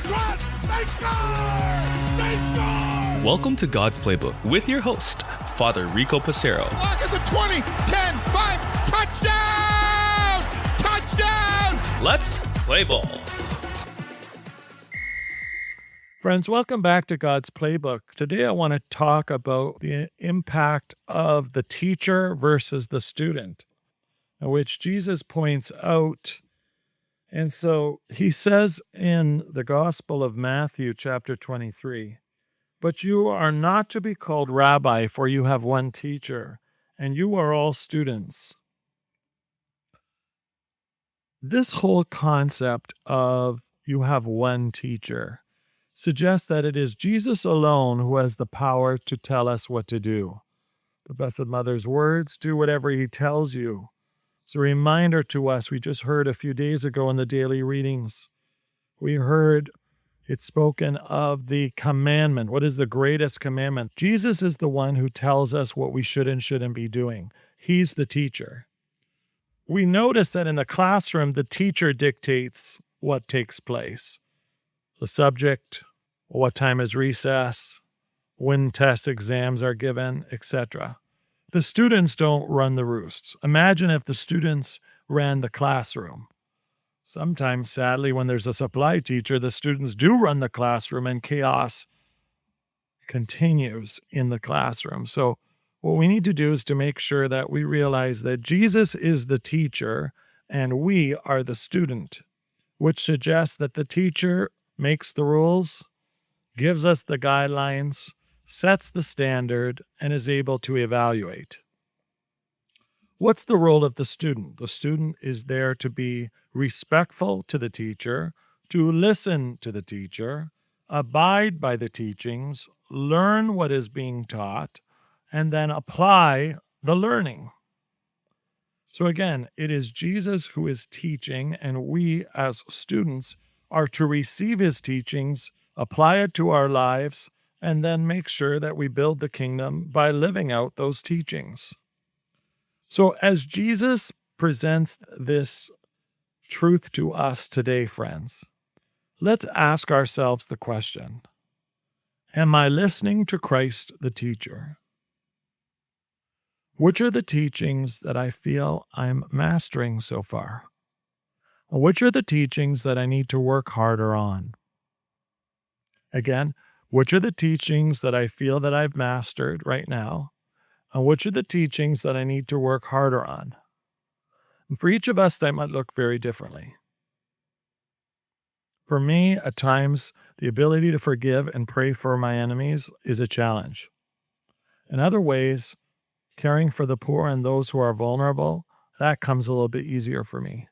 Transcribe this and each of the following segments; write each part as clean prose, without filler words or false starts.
They score! They score! Welcome to God's Playbook with your host, Father Rico Passero. Lock at the 20, 10, 5, touchdown! Touchdown! Let's play ball. Friends, welcome back to God's Playbook. Today I want to talk about the impact of the teacher versus the student, which Jesus points out. And so he says in the Gospel of Matthew, chapter 23, "But you are not to be called rabbi, for you have one teacher, and you are all students." This whole concept of you have one teacher suggests that it is Jesus alone who has the power to tell us what to do. The Blessed Mother's words, do whatever he tells you. It's a reminder to us. We just heard a few days ago in the daily readings, we heard it spoken of the commandment. What is the greatest commandment? Jesus is the one who tells us what we should and shouldn't be doing. He's the teacher. We notice that in the classroom, the teacher dictates what takes place. The subject, what time is recess, when test exams are given, etc. The students don't run the roost. Imagine if the students ran the classroom. Sometimes, sadly, when there's a supply teacher, the students do run the classroom and chaos continues in the classroom. So what we need to do is to make sure that we realize that Jesus is the teacher and we are the student, which suggests that the teacher makes the rules, gives us the guidelines, sets the standard, and is able to evaluate. What's the role of the student? The student is there to be respectful to the teacher, to listen to the teacher, abide by the teachings, learn what is being taught, and then apply the learning. So again, it is Jesus who is teaching, and we as students are to receive his teachings, apply it to our lives, and then make sure that we build the kingdom by living out those teachings. So as Jesus presents this truth to us today, friends, let's ask ourselves the question, am I listening to Christ the teacher? Which are the teachings that I feel I'm mastering so far? Which are the teachings that I need to work harder on? Again, which are the teachings that I feel that I've mastered right now? And which are the teachings that I need to work harder on? And for each of us, that might look very differently. For me, at times, the ability to forgive and pray for my enemies is a challenge. In other ways, caring for the poor and those who are vulnerable, that comes a little bit easier for me.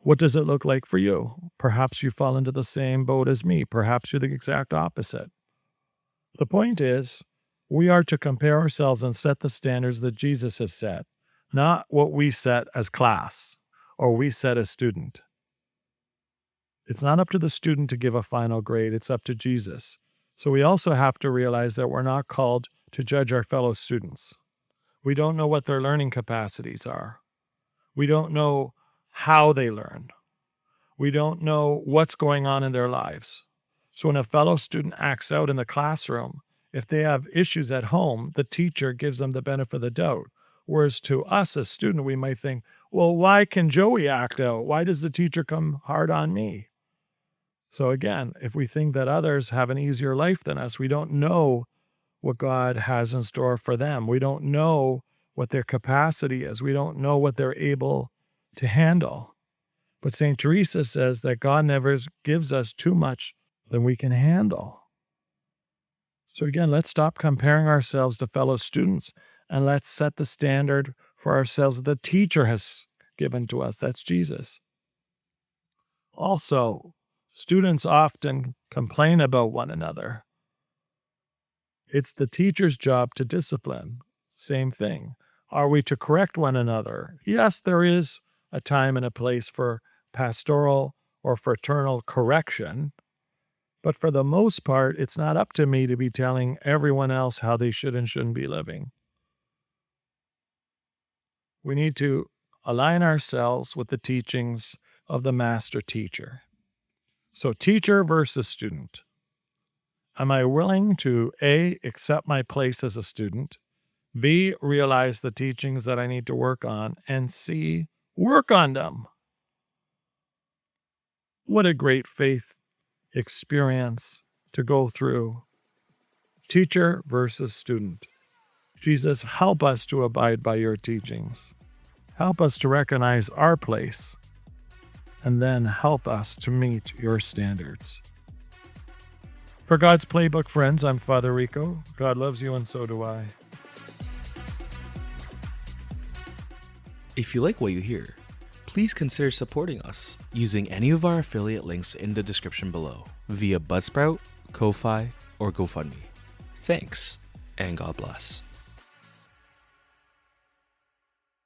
What does it look like for you? Perhaps you fall into the same boat as me. Perhaps you're the exact opposite. The point is, we are to compare ourselves and set the standards that Jesus has set, not what we set as class or we set as student. It's not up to the student to give a final grade. It's up to Jesus. So we also have to realize that we're not called to judge our fellow students. We don't know what their learning capacities are. We don't know how they learn. We don't know what's going on in their lives. So when a fellow student acts out in the classroom, if they have issues at home, the teacher gives them the benefit of the doubt. Whereas to us as student, we might think, well, why can Joey act out? Why does the teacher come hard on me? So again, if we think that others have an easier life than us, we don't know what God has in store for them. We don't know what their capacity is. We don't know what they're able to handle. But St. Teresa says that God never gives us too much than we can handle. So again, let's stop comparing ourselves to fellow students and let's set the standard for ourselves that the teacher has given to us. That's Jesus. Also, students often complain about one another. It's the teacher's job to discipline. Same thing. Are we to correct one another? Yes, there is a time and a place for pastoral or fraternal correction, but for the most part, it's not up to me to be telling everyone else how they should and shouldn't be living. We need to align ourselves with the teachings of the master teacher. So, teacher versus student. Am I willing to A, accept my place as a student, B, realize the teachings that I need to work on, and C, work on them? What a great faith experience to go through. Teacher versus student. Jesus, help us to abide by your teachings. Help us to recognize our place, and then help us to meet your standards. For God's Playbook friends, I'm Father Rico. God loves you, and so do I. If you like what you hear, please consider supporting us using any of our affiliate links in the description below via Buzzsprout, Ko-Fi, or GoFundMe. Thanks, and God bless.